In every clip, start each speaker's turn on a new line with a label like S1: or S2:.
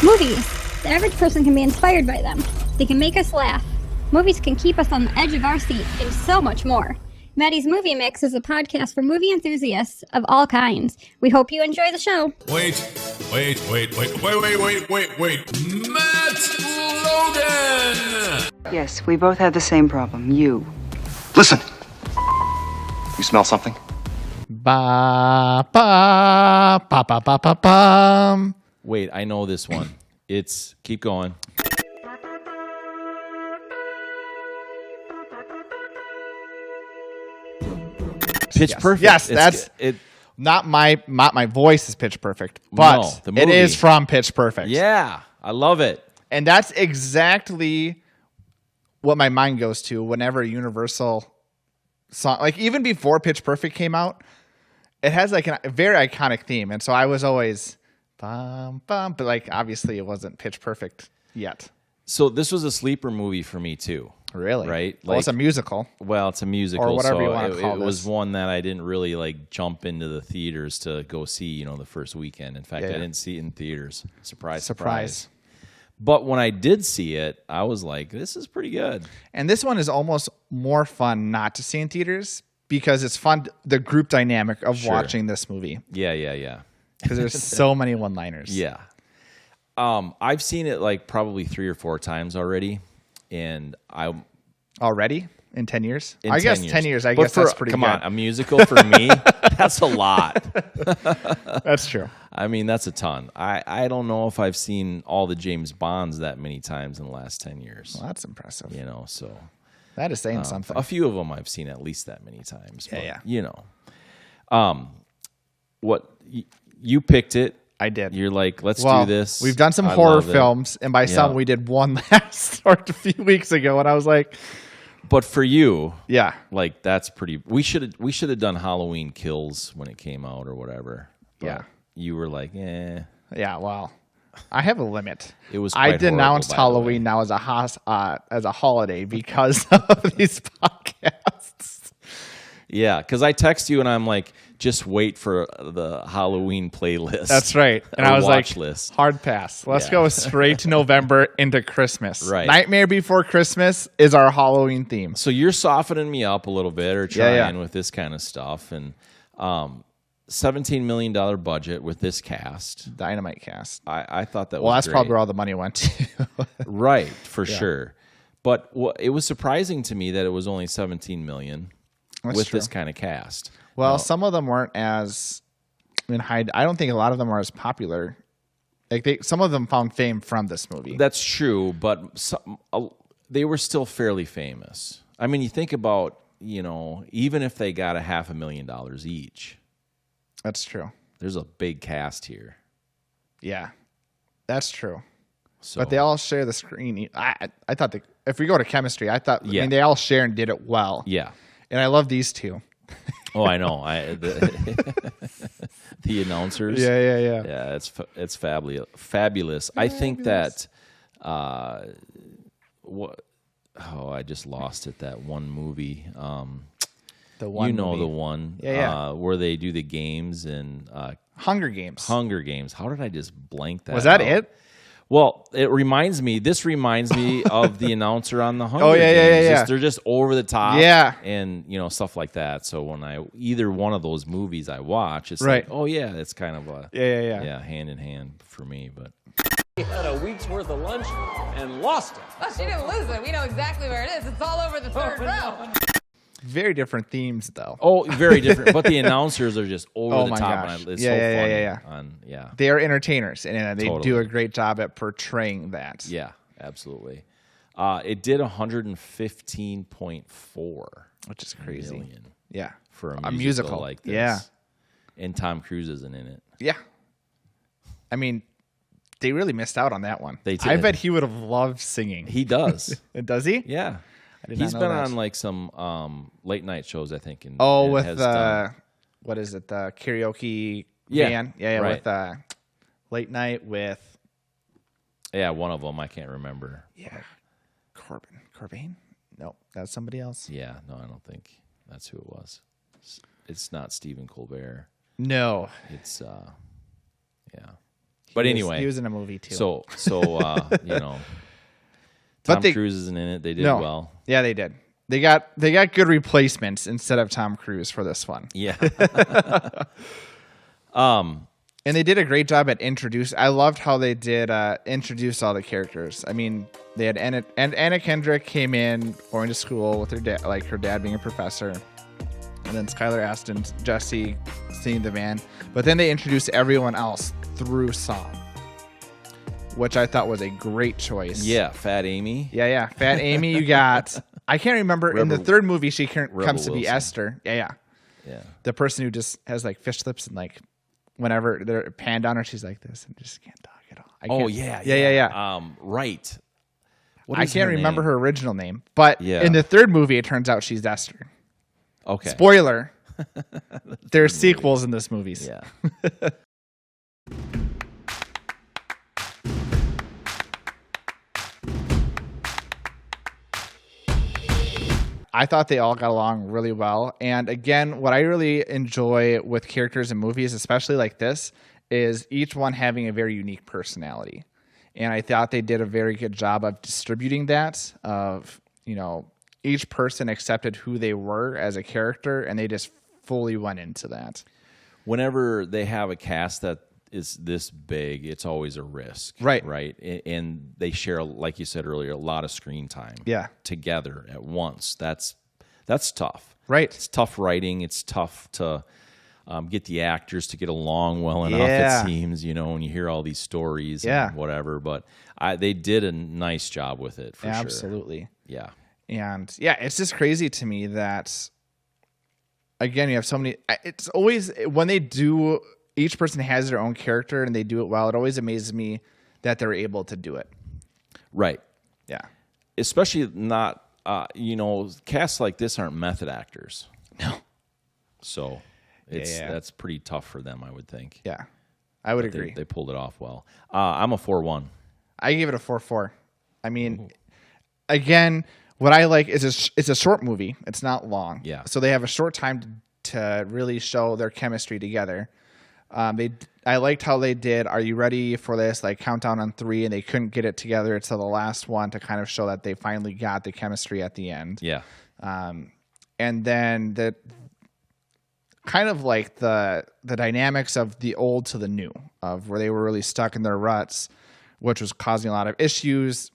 S1: Movies. The average person can be inspired by them. They can make us laugh. Movies can keep us on the edge of our seat, and so much more. Maddie's Movie Mix is a podcast for movie enthusiasts of all kinds. We hope you enjoy the show.
S2: Wait. Matt Logan!
S3: Yes, we both had the same problem. You.
S4: Listen. You smell something?
S5: Ba ba ba ba ba ba bum.
S6: Wait, I know this one. It's keep going. Pitch Perfect.
S5: Yes, that's it. Not my voice is Pitch Perfect, but
S6: the movie.
S5: It is from Pitch Perfect.
S6: Yeah, I love it.
S5: And that's exactly what my mind goes to whenever a Universal song, like even before Pitch Perfect came out, it has like a very iconic theme. And so I was always bum bum, but like obviously it wasn't Pitch Perfect yet.
S6: So this was a sleeper movie for me too.
S5: Really?
S6: Right?
S5: Well, it's a musical.
S6: Well, it's a musical.
S5: Or whatever
S6: so
S5: you want to call
S6: it
S5: this.
S6: was one that I didn't really like jump into the theaters to go see, the first weekend. In fact, I didn't see it in theaters. Surprise. But when I did see it, I was like, this is pretty good.
S5: And this one is almost more fun not to see in theaters because it's fun, the group dynamic of watching this movie.
S6: Yeah.
S5: Because there's so many one-liners.
S6: Yeah. I've seen it like probably 3 or 4 times already. And
S5: Already? In 10 years?
S6: In
S5: I guess
S6: 10
S5: 10 years. I guess that's pretty good.
S6: Come on, a musical for me, that's a lot.
S5: That's true.
S6: I mean, that's a ton. I don't know if I've seen all the James Bonds that many times in the last 10 years.
S5: Well, that's impressive.
S6: So
S5: that is saying something.
S6: A few of them I've seen at least that many times.
S5: Yeah.
S6: What you picked it.
S5: I did.
S6: You're like, let's do this.
S5: We've done some horror films, and by some we did one last or a few weeks ago, and I was like,
S6: but for you,
S5: yeah,
S6: like that's pretty. We should have done Halloween Kills when it came out or whatever. But
S5: yeah,
S6: you were like, eh.
S5: Yeah, well, I have a limit.
S6: It was.
S5: I denounced Halloween now as a holiday because of these podcasts.
S6: Yeah, because I text you and I'm like, just wait for the Halloween playlist.
S5: That's right. And I was like,
S6: list.
S5: Hard pass. Let's go straight to November into Christmas.
S6: Right.
S5: Nightmare Before Christmas is our Halloween theme.
S6: So you're softening me up a little bit or trying with this kind of stuff. And $17 million budget with this cast.
S5: Dynamite cast.
S6: I thought that was
S5: Well, that's
S6: great.
S5: probably where all the money went to.
S6: Right, for sure. But it was surprising to me that it was only $17 million with this kind of cast.
S5: Well, some of them weren't as I don't think a lot of them are as popular. Like some of them found fame from this movie.
S6: That's true, but they were still fairly famous. I mean, you think about, even if they got $500,000 each.
S5: That's true.
S6: There's a big cast here.
S5: Yeah, that's true.
S6: So,
S5: but they all share the screen. I thought if we go to chemistry, I mean, they all share and did it well.
S6: Yeah.
S5: And I love these two.
S6: Oh, I know. The announcers.
S5: Yeah.
S6: Yeah, it's fabulous. I think that I just lost it. That one movie.
S5: The one movie.
S6: The one.
S5: Yeah.
S6: Where they do the games and
S5: Hunger Games.
S6: Hunger Games. How did I just blank that?
S5: Was that
S6: out?
S5: it?
S6: Well, this reminds me of the announcer on the Hunger
S5: Games.
S6: Yeah. They're just over the top.
S5: Yeah.
S6: And, stuff like that. So when either one of those movies I watch, it's
S5: right.
S6: like, oh, yeah, it's kind of a...
S5: Yeah,
S6: hand in hand for me, but...
S7: She had a week's worth of lunch and lost it.
S8: Oh, she didn't lose it. We know exactly where it is. It's all over the third row.
S5: Very different themes, though.
S6: Oh, very different. But the announcers are just over the top.
S5: Gosh.
S6: And it's so funny.
S5: Yeah. They are entertainers, and they do a great job at portraying that.
S6: Yeah, absolutely. It did 115.4,
S5: which is crazy.
S6: Million.
S5: Yeah,
S6: for a musical like this.
S5: Yeah,
S6: and Tom Cruise isn't in it.
S5: Yeah, I mean, they really missed out on that one.
S6: They did.
S5: I bet he would have loved singing.
S6: He does.
S5: Does he?
S6: Yeah. He's been on like some late night shows, I think.
S5: With what is it? The karaoke van? Yeah,
S6: right.
S5: With late night with.
S6: Yeah, one of them. I can't remember.
S5: Yeah, Corbin? No, that's somebody else.
S6: Yeah, no, I don't think that's who it was. It's not Stephen Colbert.
S5: No,
S6: it's yeah. But anyway,
S5: he was in a movie too.
S6: So you know,
S5: But
S6: Tom Cruise isn't in it. They did well.
S5: Yeah, they did. They got good replacements instead of Tom Cruise for this one.
S6: Yeah.
S5: And they did a great job at introduce. I loved how they did introduce all the characters. I mean, they had Anna Kendrick came in going to school with her dad, like her dad being a professor, and then Skylar Astin, Jesse singing the van. But then they introduced everyone else through song, which I thought was a great choice.
S6: Yeah, Fat Amy.
S5: Yeah. Fat Amy, you got. I can't remember. In the third movie, she comes to be Esther. Yeah. The person who just has like fish lips and like whenever they're panned on her, she's like this and just can't talk at all. Yeah.
S6: Right.
S5: I can't remember her original name, but in the third movie, it turns out she's Esther.
S6: Okay.
S5: Spoiler. There's sequels in this movie.
S6: Yeah.
S5: I thought they all got along really well. And again, what I really enjoy with characters in movies, especially like this, is each one having a very unique personality. And I thought they did a very good job of distributing that, of, you know, each person accepted who they were as a character, and they just fully went into that.
S6: Whenever they have a cast that is this big, it's always a risk.
S5: Right.
S6: And they share, like you said earlier, a lot of screen time together at once. That's tough.
S5: Right.
S6: It's tough writing. It's tough to get the actors to get along well enough, it seems, you know, when you hear all these stories and whatever. But they did a nice job with it, for sure.
S5: Absolutely.
S6: Yeah.
S5: And, it's just crazy to me that, again, you have so many... It's always... When they do... Each person has their own character and they do it well. It always amazes me that they're able to do it.
S6: Right.
S5: Yeah.
S6: Especially not, you know, casts like this aren't method actors.
S5: No.
S6: So that's pretty tough for them, I would think.
S5: Yeah. I would agree.
S6: They pulled it off well. I'm a 4-1.
S5: I gave it a 4-4. I mean, again, what I like is it's a short movie. It's not long.
S6: Yeah.
S5: So they have a short time to really show their chemistry together. I liked how they did, are you ready for this? Like countdown on 3, and they couldn't get it together until the last one to kind of show that they finally got the chemistry at the end.
S6: Yeah.
S5: And then the kind of like the dynamics of the old to the new, of where they were really stuck in their ruts, which was causing a lot of issues,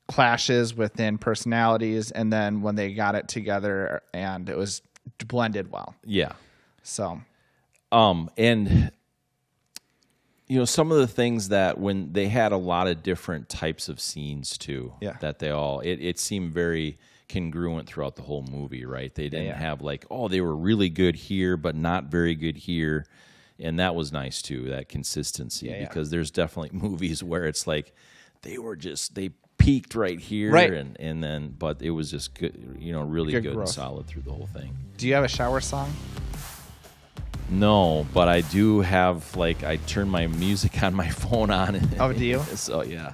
S5: clashes within personalities, and then when they got it together and it was blended well.
S6: Yeah.
S5: So...
S6: And you know, some of the things that when they had a lot of different types of scenes too, that they all, it seemed very congruent throughout the whole movie, right? They didn't have like, oh, they were really good here, but not very good here. And that was nice too, that consistency, because there's definitely movies where it's like, they peaked right here. And then, but it was just good, you know, really good and solid through the whole thing.
S5: Do you have a shower song?
S6: No, but I do have, like, I turn my music on my phone on.
S5: Oh, do you?
S6: So, yeah.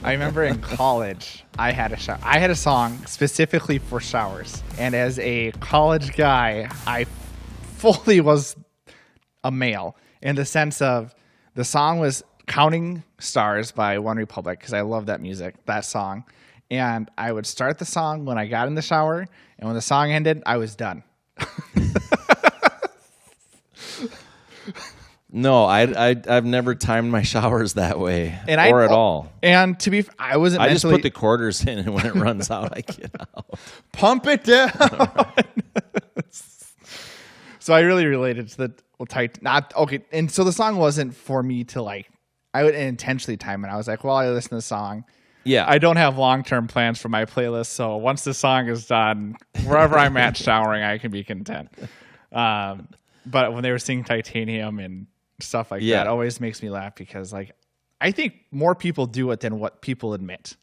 S5: I remember in college, I had a song specifically for showers. And as a college guy, I fully was a male in the sense of the song was Counting Stars by One Republic, because I love that music, that song. And I would start the song when I got in the shower, and when the song ended, I was done.
S6: No, I've never timed my showers that way, at all.
S5: And to be, I wasn't.
S6: I just put the quarters in, and when it runs out, I get out.
S5: Pump it down. So I really related to the tight. Not okay, and so the song wasn't for me to like. I would intentionally time it. I was like, well, I listen to the song.
S6: Yeah,
S5: I don't have long-term plans for my playlist, so once the song is done, wherever I'm at showering, I can be content. But when they were singing Titanium and stuff like that, it always makes me laugh because, like, I think more people do it than what people admit.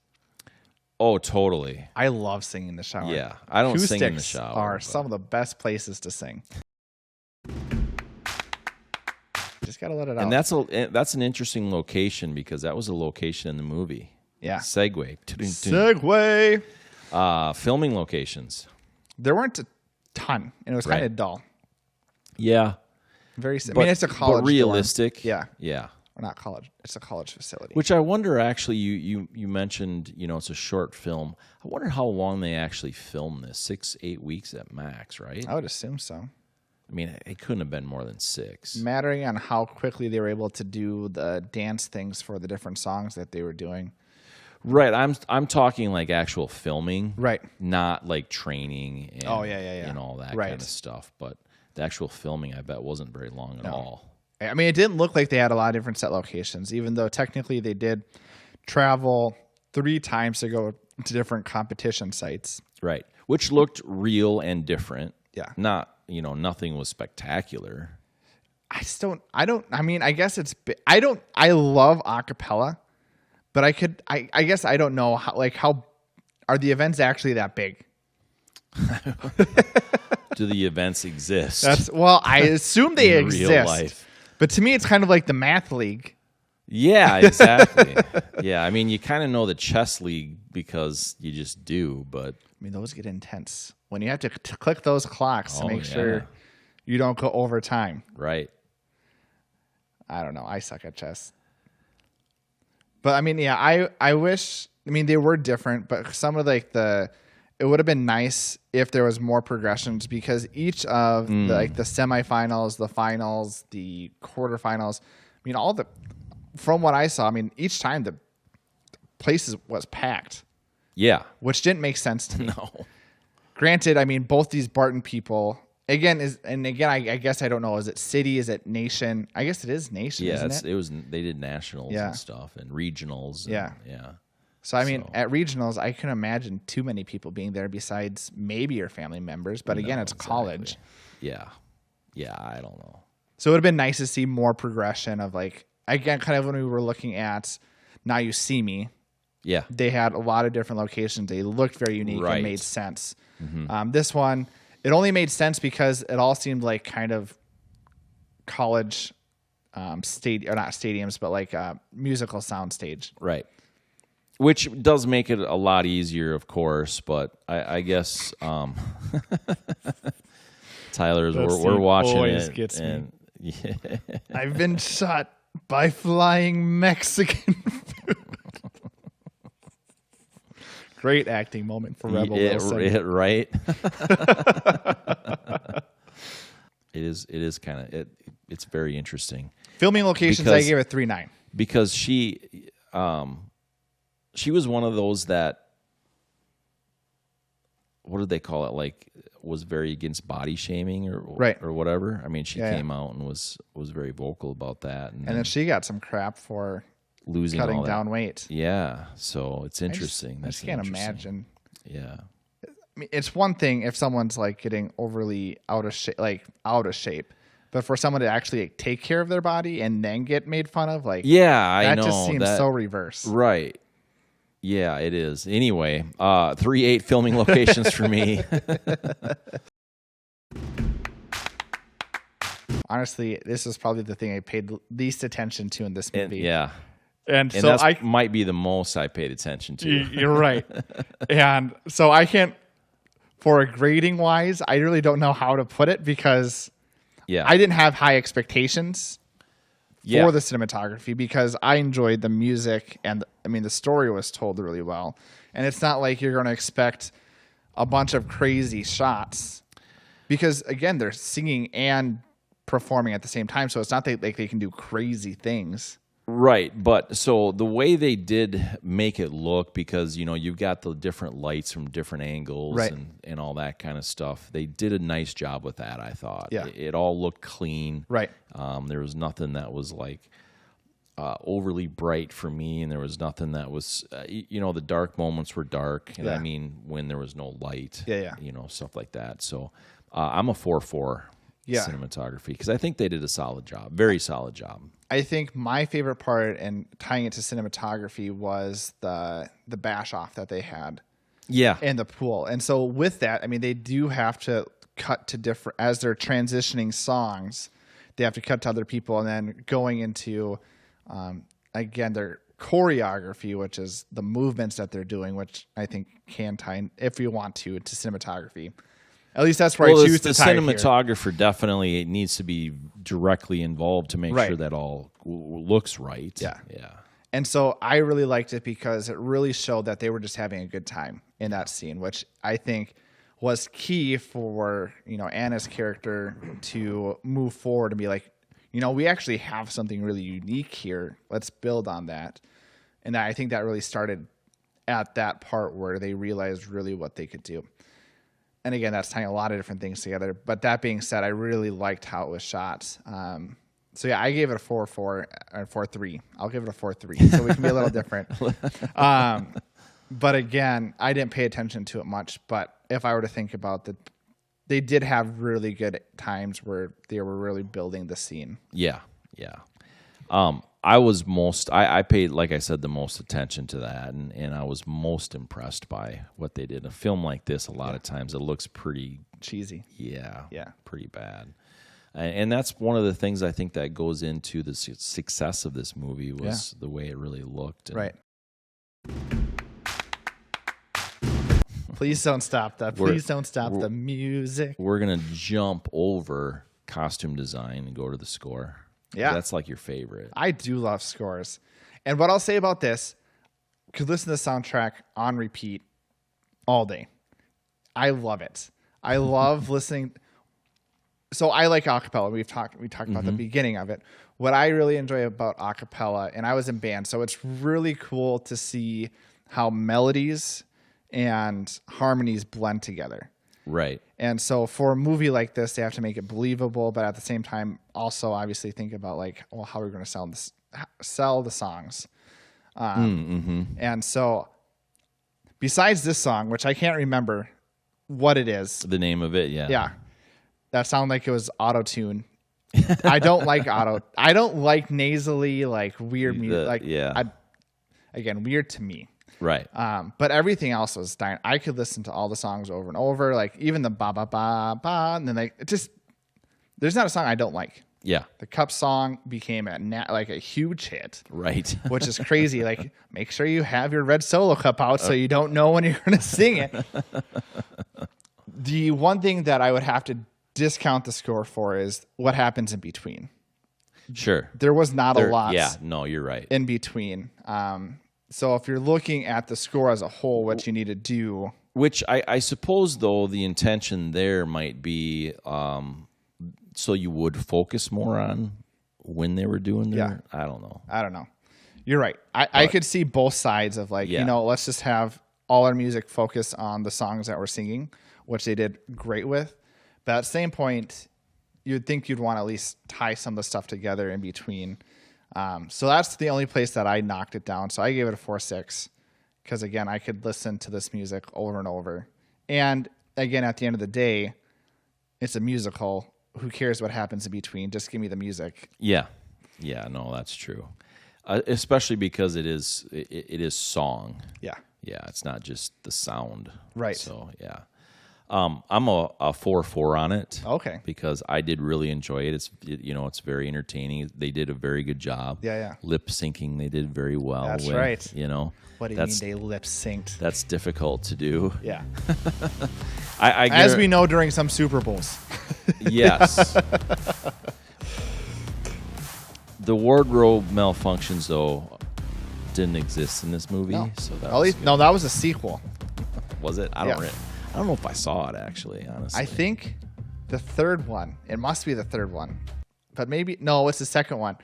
S6: Oh, totally.
S5: I love singing in the shower.
S6: Yeah, I don't
S5: Acoustics
S6: sing in the shower.
S5: Are some of the best places to sing. Just gotta let it out.
S6: And that's an interesting location because that was a location in the movie.
S5: Yeah.
S6: Segue. Filming locations.
S5: There weren't a ton, and it was kind of dull.
S6: Yeah.
S5: Very. I mean, it's a college.
S6: But realistic.
S5: Dorm.
S6: Yeah.
S5: or not college. It's a college facility.
S6: Which I wonder, actually, you mentioned, it's a short film. I wonder how long they actually filmed this. 6-8 weeks at max, right?
S5: I would assume so.
S6: I mean, it couldn't have been more than 6.
S5: Mattering on how quickly they were able to do the dance things for the different songs that they were doing.
S6: Right. I'm talking like actual filming.
S5: Right.
S6: Not like training and,
S5: and
S6: all that
S5: right.
S6: kind of stuff. But the actual filming, I bet, wasn't very long at all.
S5: I mean, it didn't look like they had a lot of different set locations, even though technically they did travel 3 times to go to different competition sites.
S6: Right. Which looked real and different.
S5: Yeah.
S6: Not, nothing was spectacular.
S5: I guess I love acapella, but I guess I don't know how are the events actually that big?
S6: Do the events exist?
S5: I assume they
S6: in
S5: exist.
S6: Real life.
S5: But to me, it's kind of like the math league.
S6: Yeah, exactly. Yeah, I mean, you kind of know the chess league because you just do, but...
S5: I mean, those get intense. When you have to click those clocks to make sure you don't go over time.
S6: Right.
S5: I don't know. I suck at chess. But, I mean, yeah, I wish... I mean, they were different, but some of it would have been nice if there was more progressions because each of the semifinals, the finals, the quarterfinals, I mean, from what I saw, I mean, each time the place was packed.
S6: Yeah.
S5: Which didn't make sense to me.
S6: No.
S5: Granted, I mean, both these Barton people, I guess I don't know, is it city, is it nation? I guess it is nation, isn't it?
S6: They did nationals and stuff and regionals.
S5: Yeah. So, I mean, at regionals, I can imagine too many people being there besides maybe your family members. But again, it's college.
S6: Yeah. Yeah, I don't know.
S5: So it would have been nice to see more progression of again, kind of when we were looking at Now You See Me.
S6: Yeah.
S5: They had a lot of different locations. They looked very unique and made sense.
S6: Mm-hmm.
S5: This one, it only made sense because it all seemed like kind of college not stadiums, but musical soundstage.
S6: Right. Which does make it a lot easier, of course, but I guess Tyler's we're watching
S5: always
S6: it
S5: gets
S6: and
S5: me. I've been shot by flying Mexican food. Great acting moment for Rebel Wilson.
S6: Right? It is kind of it's very interesting.
S5: Filming locations, I gave it 3.9
S6: because she was one of those that, what did they call it? Was very against body shaming or whatever. I mean, she came out and was very vocal about that. And
S5: then she got some crap for
S6: losing
S5: cutting down weight.
S6: Yeah. So it's interesting.
S5: I just can't imagine.
S6: Yeah.
S5: I mean, it's one thing if someone's getting overly out of shape. But for someone to actually take care of their body and then get made fun of, I know. That just seems so reverse.
S6: Right. Yeah, it is. Anyway, 3-8 filming locations for me.
S5: Honestly, this is probably the thing I paid least attention to in this movie.
S6: And
S5: so
S6: that might be the most I paid attention to.
S5: You're right. And so I can't, for a grading wise, I really don't know how to put it because I didn't have high expectations for the cinematography because I enjoyed the music and the story was told really well. And it's not like you're going to expect a bunch of crazy shots because again, they're singing and performing at the same time. So it's not that they can do crazy things.
S6: Right. But so the way they did make it look, because, you've got the different lights from different angles and all that kind of stuff. They did a nice job with that, I thought.
S5: Yeah.
S6: It all looked clean.
S5: Right.
S6: There was nothing that was overly bright for me. And there was nothing that was, the dark moments were dark. And I mean, when there was no light, stuff like that. So I'm a 4-4 cinematography because I think they did a solid job. Very solid job.
S5: I think my favorite part and tying it to cinematography was the bash off that they had.
S6: Yeah.
S5: In the pool. And so with that, they do have to cut to different, as they're transitioning songs, they have to cut to other people and then going into, again, their choreography, which is the movements that they're doing, which I think can tie in, if you want to cinematography. At least that's where I choose to
S6: the
S5: tie it here.
S6: cinematographer definitely needs to be directly involved to make sure that all looks right.
S5: Yeah.
S6: Yeah.
S5: And so I really liked it because it really showed that they were just having a good time in that scene, which I think was key for, Anna's character to move forward and be like, we actually have something really unique here. Let's build on that. And I think that really started at that part where they realized really what they could do. And again, that's tying a lot of different things together. But that being said, I really liked how it was shot. So yeah, I gave it a 4-4 or 4-3. I'll give it a 4-3. So we can be a little different. But again, I didn't pay attention to it much. But if I were to think about it, they did have really good times where they were really building the scene.
S6: Yeah, yeah. I paid, like I said, the most attention to that, and I was most impressed by what they did. A film like this, a lot of times, it looks pretty
S5: cheesy.
S6: Yeah,
S5: yeah,
S6: pretty bad. And that's one of the things I think that goes into the success of this movie was the way it really looked.
S5: Right. Please don't stop that. Please don't stop the music.
S6: We're going to jump over costume design and go to the score.
S5: Yeah.
S6: That's like your favorite.
S5: I do love scores. And what I'll say about this, could listen to the soundtrack on repeat all day. I love it. I love listening. So I like acapella. We talked about the beginning of it. What I really enjoy about acapella, and I was in band, so it's really cool to see how melodies and harmonies blend together.
S6: Right.
S5: And so for a movie like this, they have to make it believable, but at the same time, also obviously think about how are we going to sell the songs? And so besides this song, which I can't remember what it is.
S6: The name of it, yeah.
S5: Yeah. That sounded like it was auto-tune. I don't like I don't like nasally, weird music. Again, weird to me.
S6: Right.
S5: But everything else was dying. I could listen to all the songs over and over, even the ba ba ba ba, and then there's not a song I don't like.
S6: Yeah.
S5: The Cup song became a huge hit.
S6: Right.
S5: Which is crazy. Make sure you have your red Solo cup out so you don't know when you're going to sing it. The one thing that I would have to discount the score for is what happens in between.
S6: Sure.
S5: There was not a lot.
S6: Yeah, no, you're right.
S5: In between. So if you're looking at the score as a whole, what you need to do.
S6: Which I suppose, though, the intention there might be so you would focus more on when they were doing their. Yeah. I don't know. You're right. I could see both sides of let's just have all our music focus on the songs that we're singing, which they did great with. But at the same point, you'd think you'd want to at least tie some of the stuff together in between. So that's the only place that I knocked it down. So I gave it a 4.6 because, again, I could listen to this music over and over. And, again, at the end of the day, it's a musical. Who cares what happens in between? Just give me the music. Yeah. Yeah, no, that's true. Especially because it is song. Yeah. Yeah, it's not just the sound.
S5: Right.
S6: So, yeah. I'm a 4.4 on it.
S5: Okay.
S6: Because I did really enjoy it. It's very entertaining. They did a very good job.
S5: Yeah.
S6: Lip syncing, they did very well.
S5: That's right.
S6: What
S5: do you mean they lip synced?
S6: That's difficult to do.
S5: Yeah.
S6: As
S5: we know during some Super Bowls.
S6: Yes. The wardrobe malfunctions, though, didn't exist in this movie.
S5: No.
S6: So that
S5: that was a sequel.
S6: Was it? I don't know if I saw it, actually, honestly.
S5: I think the third one, it must be the third one, but maybe, no, it's the second one,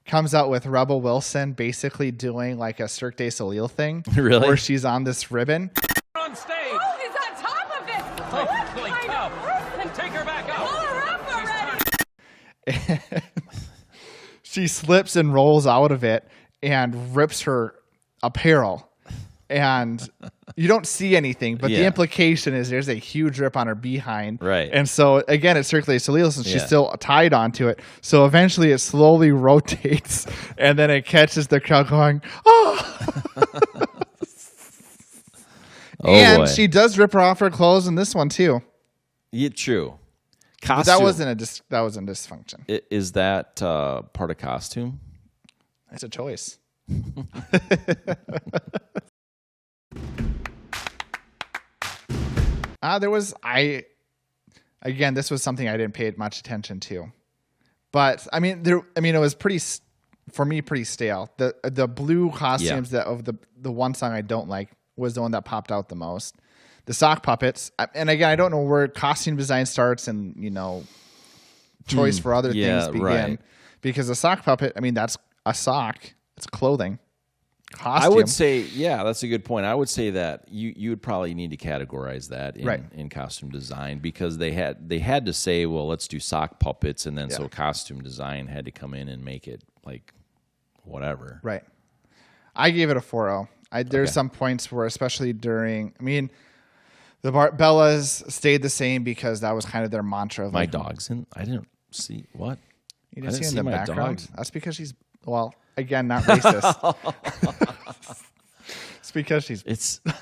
S5: comes out with Rebel Wilson basically doing a Cirque du Soleil thing.
S6: Really?
S5: Where she's on this ribbon.
S8: On stage. Oh, he's on top of it. What kind of person? Take her back up. Pull her up already.
S5: She slips and rolls out of it and rips her apparel. And you don't see anything, but the implication is there's a huge rip on her behind.
S6: Right.
S5: And so, again, it's Cirque du Soleil, and she's still tied onto it. So eventually it slowly rotates, and then it catches the crowd going, oh! And she does rip her off her clothes in this one, too.
S6: Yeah, true.
S5: But that wasn't dysfunction.
S6: Is that part of costume?
S5: It's a choice. Again, this was something I didn't pay much attention to. But I mean, it was pretty stale. The blue costumes that of the one song I don't like was the one that popped out the most. The sock puppets, and again, I don't know where costume design starts and choice for other things begin. Right. Because a sock puppet, I mean, that's a sock. It's clothing. Costume.
S6: I would say, yeah, that's a good point. I would say that you would probably need to categorize that in costume design, because they had to say, well, let's do sock puppets, and then so costume design had to come in and make it like whatever.
S5: Right. I gave it a 4.0. There's some points where, especially during, I mean, the Bellas stayed the same because that was kind of their mantra. Of
S6: my dog's in. I didn't see what.
S5: You didn't see in the background. Dog. That's because she's again, not racist. It's because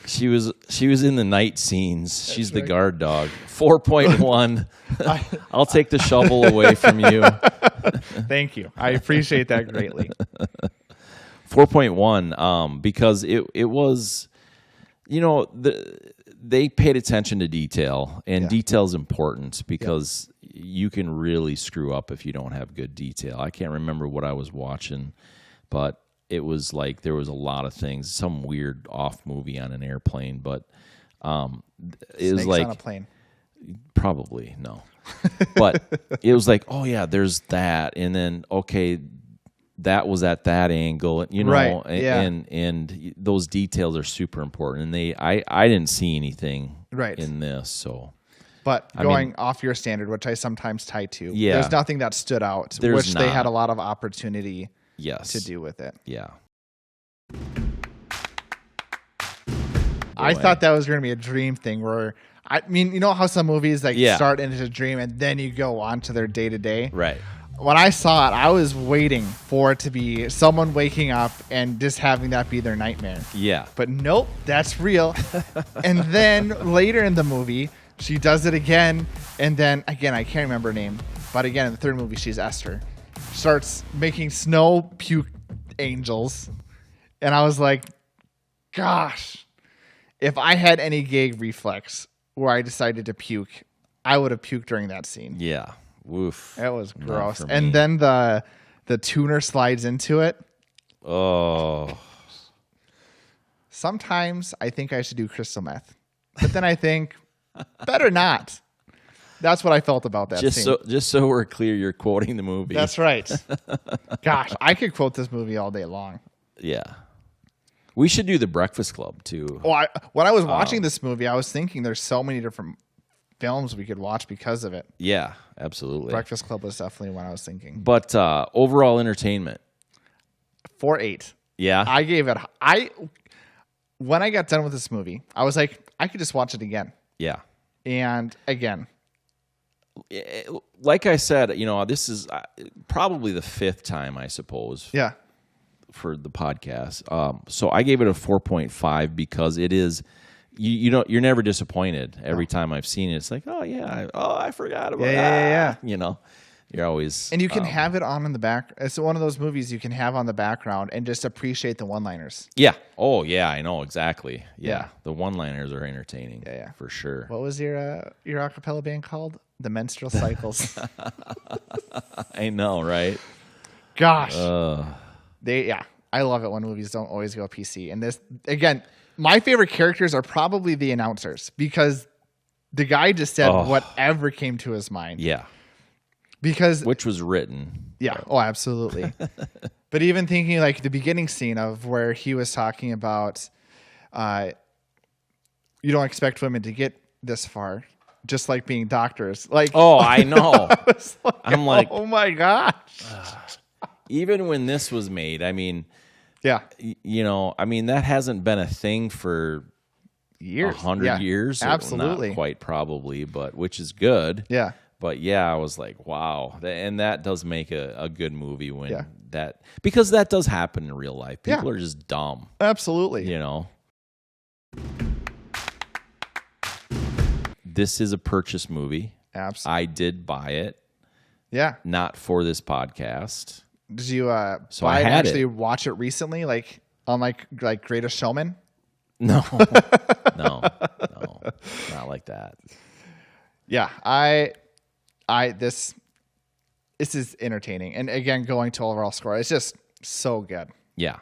S6: she was in the night scenes. That's she's the guard dog. 4.1. I'll take the shovel away from you.
S5: Thank you. I appreciate that greatly.
S6: 4.1. Because it was, they paid attention to detail, and detail's important because you can really screw up if you don't have good detail. I can't remember what I was watching, but it was like there was a lot of things, some weird off movie on an airplane, but it was like
S5: on a plane.
S6: Probably no, but it was like, oh yeah, there's that, and then okay, that was at that angle,
S5: right.
S6: and those details are super important, and I didn't see anything in this, so.
S5: But going off your standard, which I sometimes tie to, there's nothing that stood out, which they had a lot of opportunity to do with it.
S6: Yeah.
S5: I thought that was going to be a dream thing where, I mean, you know how some movies start into a dream and then you go on to their day-to-day?
S6: Right.
S5: When I saw it, I was waiting for it to be someone waking up and just having that be their nightmare.
S6: Yeah.
S5: But nope, that's real. And then later in the movie, she does it again, and then again, I can't remember her name, but again, in the third movie, she's Esther. Starts making snow puke angels, and I was like, gosh, if I had any gag reflex where I decided to puke, I would have puked during that scene.
S6: Yeah. Woof.
S5: That was gross. And then the tuner slides into it.
S6: Oh.
S5: Sometimes I think I should do crystal meth, but then I think better not. That's what I felt about that scene.
S6: Just so we're clear, you're quoting the movie.
S5: That's right. Gosh, I could quote this movie all day long.
S6: Yeah. We should do The Breakfast Club, too.
S5: Well, when I was watching this movie, I was thinking there's so many different films we could watch because of it.
S6: Yeah, absolutely.
S5: Breakfast Club was definitely what I was thinking.
S6: But overall entertainment.
S5: 4.8.
S6: Yeah.
S5: I gave it... When I got done with this movie, I was like, I could just watch it again.
S6: Yeah.
S5: And again,
S6: like I said, this is probably the fifth time, I suppose.
S5: Yeah.
S6: For the podcast. So I gave it a 4.5 because it is, you're never disappointed every time I've seen it. It's like, oh yeah, I forgot about that.
S5: Yeah.
S6: You're always,
S5: and you can have it on in the back. It's one of those movies you can have on the background and just appreciate the one-liners.
S6: Yeah. Oh yeah, I know exactly. Yeah. The one-liners are entertaining.
S5: Yeah.
S6: For sure.
S5: What was your a cappella band called? The Menstrual Cycles.
S6: I know, right?
S5: Gosh. I love it when movies don't always go PC. And this, again, my favorite characters are probably the announcers because the guy just said whatever came to his mind.
S6: Yeah.
S5: Which
S6: was written.
S5: Yeah. Oh, absolutely. But even thinking like the beginning scene of where he was talking about, you don't expect women to get this far, just like being doctors. Like,
S6: I know. I'm like,
S5: oh my gosh.
S6: Even when this was made, I mean,
S5: yeah,
S6: that hasn't been a thing for
S5: years,
S6: 100 years.
S5: Absolutely.
S6: Not quite probably, but which is good.
S5: Yeah.
S6: But yeah, I was like, wow. And that does make a good movie when because that does happen in real life. People are just dumb.
S5: Absolutely.
S6: This is a purchase movie.
S5: Absolutely.
S6: I did buy it.
S5: Yeah.
S6: Not for this podcast.
S5: Did you buy it and actually watch it recently, like on like Greatest Showman?
S6: No. No. Not like that.
S5: Yeah, this is entertaining, and again, going to overall score, it's just so good.
S6: Yeah.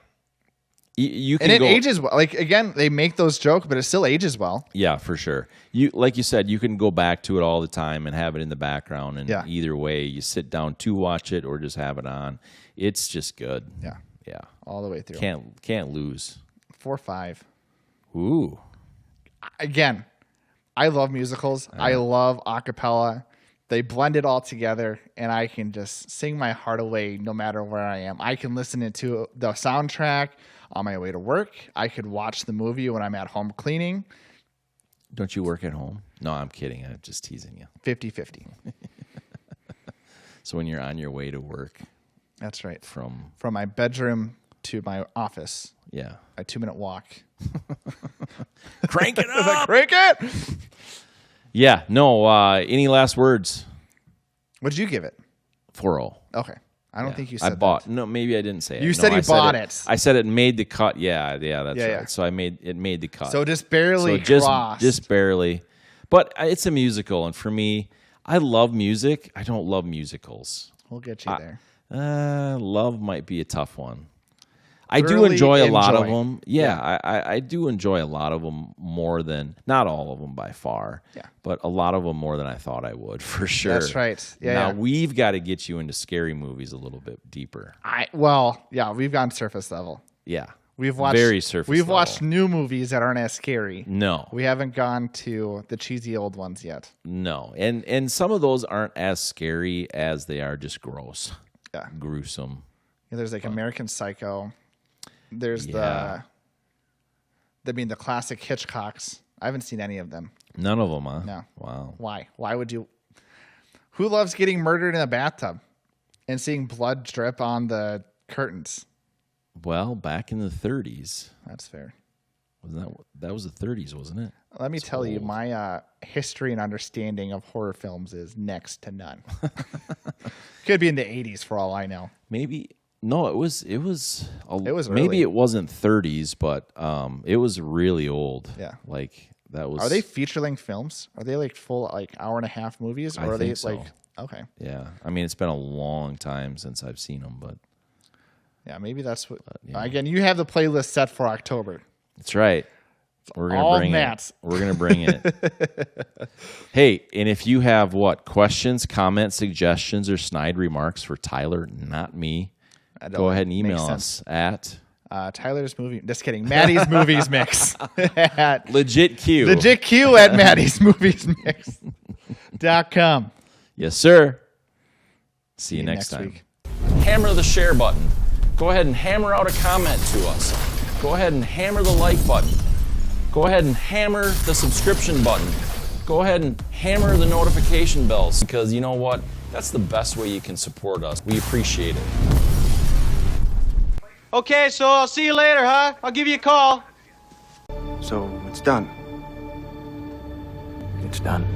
S6: You can
S5: and it ages well. Like, again, they make those jokes, but it still ages well.
S6: Yeah, for sure. Like you said, you can go back to it all the time and have it in the background. And either way, you sit down to watch it or just have it on. It's just good.
S5: Yeah.
S6: Yeah.
S5: All the way through.
S6: Can't lose.
S5: 4.5.
S6: Ooh.
S5: Again, I love musicals. I love a cappella. They blend it all together, and I can just sing my heart away no matter where I am. I can listen to the soundtrack on my way to work. I could watch the movie when I'm at home cleaning.
S6: Don't you work at home? No, I'm kidding. I'm just teasing you.
S5: 50-50.
S6: So when you're on your way to work.
S5: That's right.
S6: From
S5: my bedroom to my office.
S6: Yeah.
S5: A 2-minute walk.
S6: Crank it up.
S5: Crank it.
S6: Yeah. No. Any last words?
S5: What did you give it?
S6: 4.0.
S5: Okay. I don't think you said
S6: that. No, maybe I didn't say it.
S5: You said you bought it.
S6: I said it made the cut. Yeah, that's right.
S5: Yeah.
S6: So it made the cut.
S5: So just barely
S6: crossed. Just barely. But it's a musical, and for me, I love music. I don't love musicals.
S5: We'll get you there.
S6: Love might be a tough one. I do enjoy a lot of them. Yeah. I do enjoy a lot of them more than, not all of them by far, but a lot of them more than I thought I would, for sure.
S5: That's right. Yeah.
S6: Now, we've got to get you into scary movies a little bit deeper.
S5: We've gone surface level.
S6: Yeah.
S5: We've watched
S6: very surface
S5: We've
S6: level.
S5: watched new movies that aren't as scary.
S6: No.
S5: We haven't gone to the cheesy old ones yet.
S6: No. And some of those aren't as scary as they are just gross.
S5: Yeah.
S6: Gruesome.
S5: Yeah, there's like American Psycho. There's the classic Hitchcocks. I haven't seen any of them.
S6: None of them, huh?
S5: No.
S6: Wow.
S5: Why? Why would you? Who loves getting murdered in a bathtub and seeing blood drip on the curtains?
S6: Well, back in the 30s.
S5: That's fair.
S6: That was the 30s, wasn't it?
S5: Let me tell you, my history and understanding of horror films is next to none. Could be in the 80s for all I know.
S6: Maybe. No, it was
S5: early.
S6: maybe it wasn't 30s, but it was really old.
S5: Yeah.
S6: Like that was.
S5: Are they feature-length films? Are they like full hour and a half movies, or are they
S6: so.
S5: Okay?
S6: Yeah, I mean it's been a long time since I've seen them, but
S5: yeah, maybe that's what. Again, you have the playlist set for October.
S6: That's right. We're gonna
S5: all
S6: bring
S5: Matt's.
S6: it. We're gonna bring it. Hey, and if you have questions, comments, suggestions, or snide remarks for Tyler, not me. Go ahead and email us at
S5: Tyler's movie. Just kidding. Maddie's Movies Mix at
S6: LegitQ.
S5: LegitQ at Maddie's Movies Mix.com.
S6: Yes, sir. See you next time.
S5: week.
S7: Hammer the share button. Go ahead and hammer out a comment to us. Go ahead and hammer the like button. Go ahead and hammer the subscription button. Go ahead and hammer the notification bells, because you know what? That's the best way you can support us. We appreciate it.
S9: Okay, so I'll see you later, huh? I'll give you a call.
S3: So it's done.
S9: It's done.